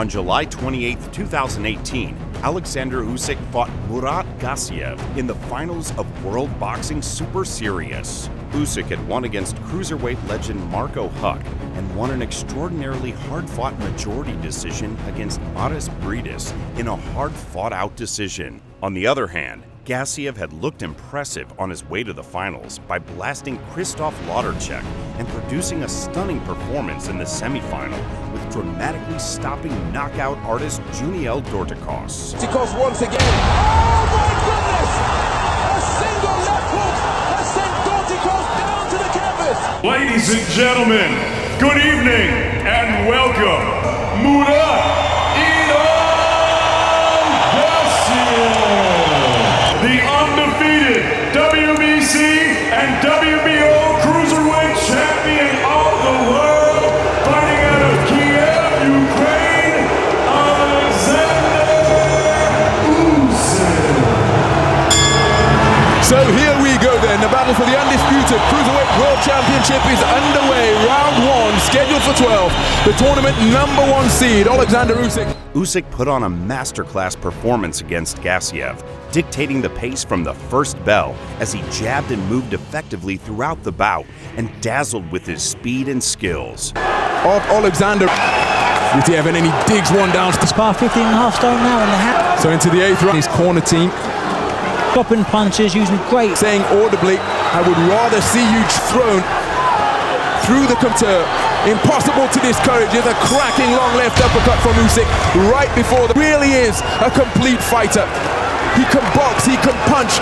On July 28, 2018, Oleksandr Usyk fought Gassiev in the finals of World Boxing Super Series. Usyk had won against cruiserweight legend Marco Huck and won an extraordinarily hard-fought majority decision against Maris Bridis in a hard-fought-out decision. On the other hand, Gassiev had looked impressive on his way to the finals by blasting Krzysztof Lauderchek and producing a stunning performance in the semifinal with dramatically stopping knockout artist Juniel Dorticos. Dorticos once again. Oh my goodness! A single left hook has sent Dorticos down to the canvas. Ladies and gentlemen, good evening and welcome, Murat the undefeated WBC and WBO cruiserweight champion of the world, fighting out of Kiev, Ukraine, Oleksandr Usyk. So here we go then, the battle for the undisputed cruiserweight world championship is underway. Round 1, scheduled for 12. The tournament #1 seed, Oleksandr Usyk. Usyk put on a masterclass performance against Gassiev, dictating the pace from the first bell as he jabbed and moved effectively throughout the bout and dazzled with his speed and skills. Oleksandr Usyk, and then he digs one down. Spar 15.5 stone now in the hat. So into the 8th round, his corner team stopping punches, using great. Saying audibly, I would rather see you thrown through the couture. Impossible to discourage. There's a cracking long left uppercut from Usyk right before the really is a complete fighter. He can box, he can punch.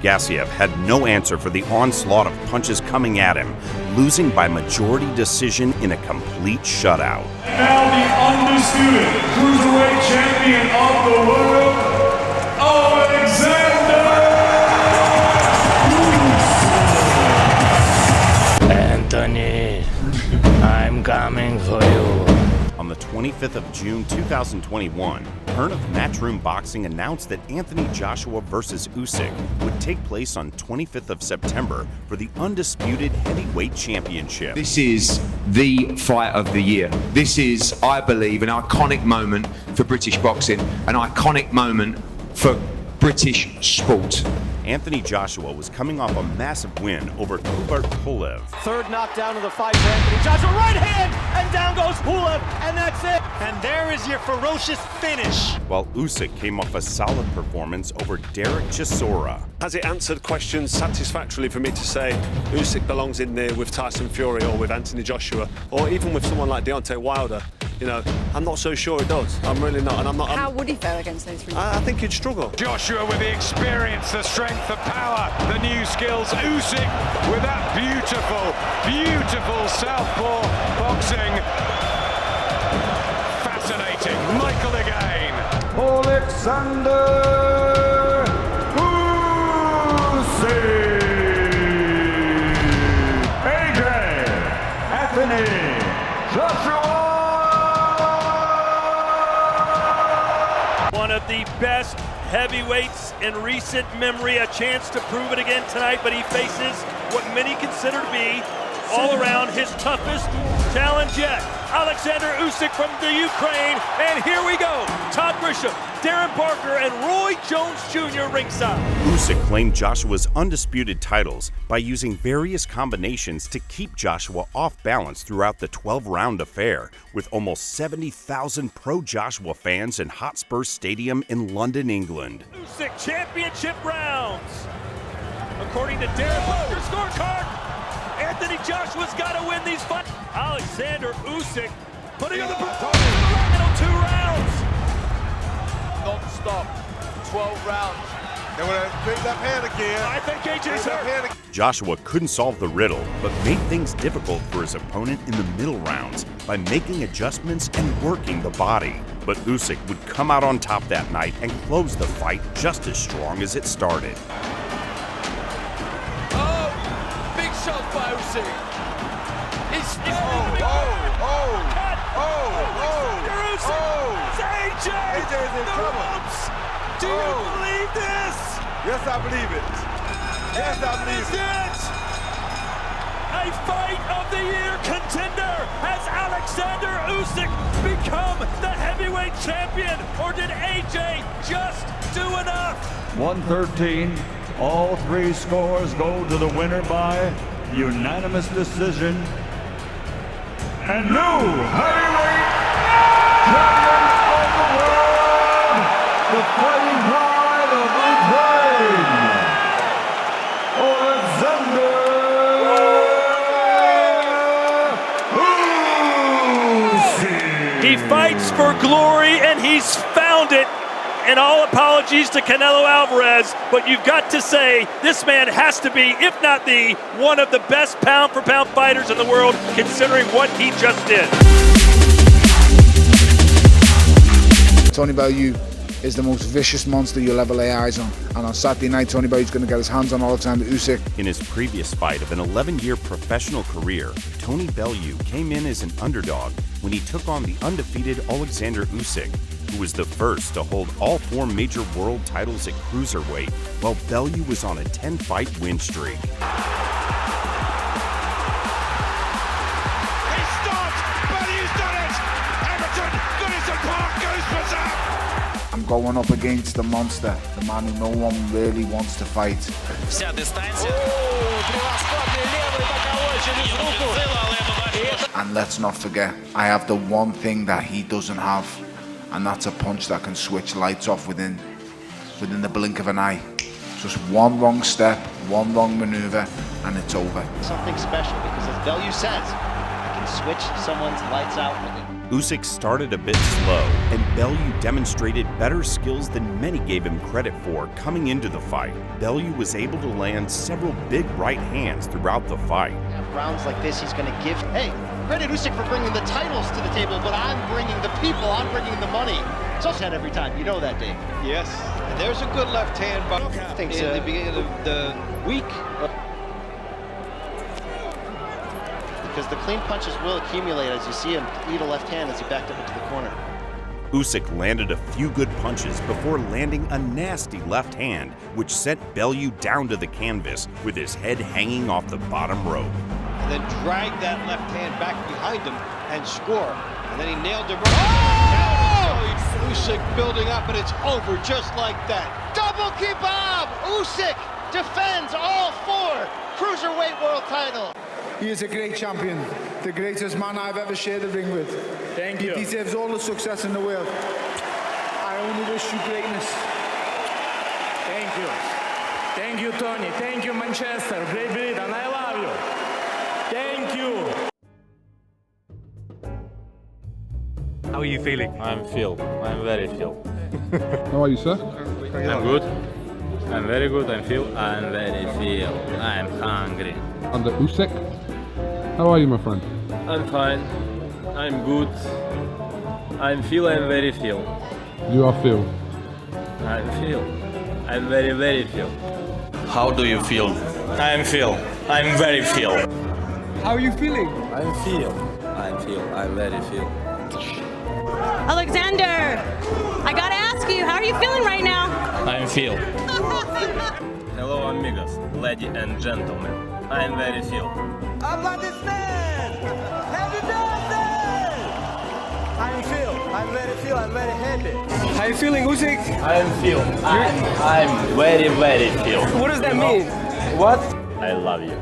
Gassiev had no answer for the onslaught of punches coming at him, losing by majority decision in a complete shutout. And now the undisputed cruiserweight champion of the world, Oleksandr Uysk. Anthony, I'm coming for you. On the 25th of June 2021, Hearn of Matchroom Boxing announced that Anthony Joshua versus Usyk would take place on 25th of September for the undisputed heavyweight championship. This is the fight of the year. This is, I believe, an iconic moment for British boxing, an iconic moment for British sport. Anthony Joshua was coming off a massive win over Bellew. Third knockdown of the fight for Anthony Joshua. Right hand, and down goes Bellew, and that's it. And there is your ferocious finish. While Usyk came off a solid performance over Derek Chisora. Has it answered questions satisfactorily for me to say Usyk belongs in there with Tyson Fury or with Anthony Joshua or even with someone like Deontay Wilder? You know, I'm not so sure it does. I'm really not. And I'm not. How would he fare against those three? I think he'd struggle. Joshua with the experience, the strength, the power, the new skills. Usyk with that beautiful, beautiful southpaw boxing. Fascinating. Michael again. Oleksandr Usyk. AJ Anthony Joshua. One of the best heavyweights in recent memory, a chance to prove it again tonight, but he faces what many consider to be all around his toughest challenge yet. Oleksandr Usyk from the Ukraine, and here we go. Todd Grisham, Darren Barker, and Roy Jones Jr. ringside. Usyk claimed Joshua's undisputed titles by using various combinations to keep Joshua off balance throughout the 12-round affair, with almost 70,000 pro-Joshua fans in Hotspur Stadium in London, England. Usyk championship rounds. According to Darren Barker's scorecard, Anthony Joshua's got to win these fights. Oleksandr Usyk putting on the performance in the final 2 rounds. Non-stop, 12 rounds. They want to bring that hand again. I think AJ's hurt. Joshua couldn't solve the riddle, but made things difficult for his opponent in the middle rounds by making adjustments and working the body. But Usyk would come out on top that night and close the fight just as strong as it started. Shot by Usyk. It's AJ! AJ is in trouble. Do you believe this? Yes, I believe it. Yes, I believe it. A fight of the year contender has Oleksandr Usyk become the heavyweight champion, or did AJ just do enough? 113. All three scores go to the winner by unanimous decision. And new heavyweight champion of the world, the fighting pride of Ukraine, Oleksandr Usyk. He fights for glory, and he's found it. And all apologies to Canelo Alvarez, but you've got to say this man has to be, if not the, one of the best pound-for-pound fighters in the world, considering what he just did. Tony Bellew is the most vicious monster you'll ever lay eyes on. And on Saturday night, Tony Bellew's going to get his hands on Oleksandr Usyk. In his previous fight of an 11-year professional career, Tony Bellew came in as an underdog when he took on the undefeated Oleksandr Usyk, who was the first to hold all 4 major world titles at cruiserweight, while Bellew was on a 10-fight win streak. He stopped! Bellew's done it! Everton, Goodison Park goes berserk! I'm going up against the monster, the man who no one really wants to fight. Вся дистанція. And let's not forget, I have the one thing that he doesn't have, and that's a punch that can switch lights off within the blink of an eye. Just one wrong step, one wrong maneuver, and it's over. Something special, because as Bellew says, I can switch someone's lights out with it. Usyk started a bit slow, and Bellew demonstrated better skills than many gave him credit for coming into the fight. Bellew was able to land several big right hands throughout the fight. Rounds like this, he's going to give, hey, credit Usyk for bringing the titles to the table, but I'm bringing the people, I'm bringing the money. It's also had every time, you know that, Dave. Yes, and there's a good left hand by in the beginning of the week. Because the clean punches will accumulate as you see him lead a left hand as he backed up into the corner. Usyk landed a few good punches before landing a nasty left hand, which sent Bellew down to the canvas with his head hanging off the bottom rope. And then drag that left hand back behind him and score. And then he nailed him. Oh! Usyk building up, and it's over just like that. Double kebab! Usyk defends all 4 cruiserweight world titles. He is a great champion, the greatest man I've ever shared the ring with. Thank you. He deserves all the success in the world. I only wish you greatness. Thank you. Thank you, Tony. Thank you, Manchester. Great Britain. I love you. Thank you. How are you feeling? I'm very feel. How are you, sir? I'm good. I'm very good. I'm very feel. I'm hungry. Under Usyk. How are you, my friend? I'm fine. I'm good. I'm very feel. You are feel. I'm very feel. How do you feel? I'm very feel. How are you feeling? I'm very feel. Alexander, I gotta ask you, how are you feeling right now? I'm feel. Hello, amigos, ladies and gentlemen. I'm very feel. Applaudissements! Happy birthday! I'm very feel. I'm very happy. How are you feeling, Usyk? I'm feel. I'm very feel. What does that mean? What? I love you.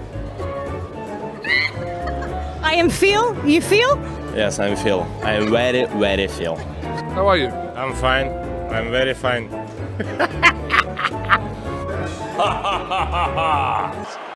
I am feel? You feel? Yes, I'm feel. I'm very feel. How are you? I'm fine. I'm very fine.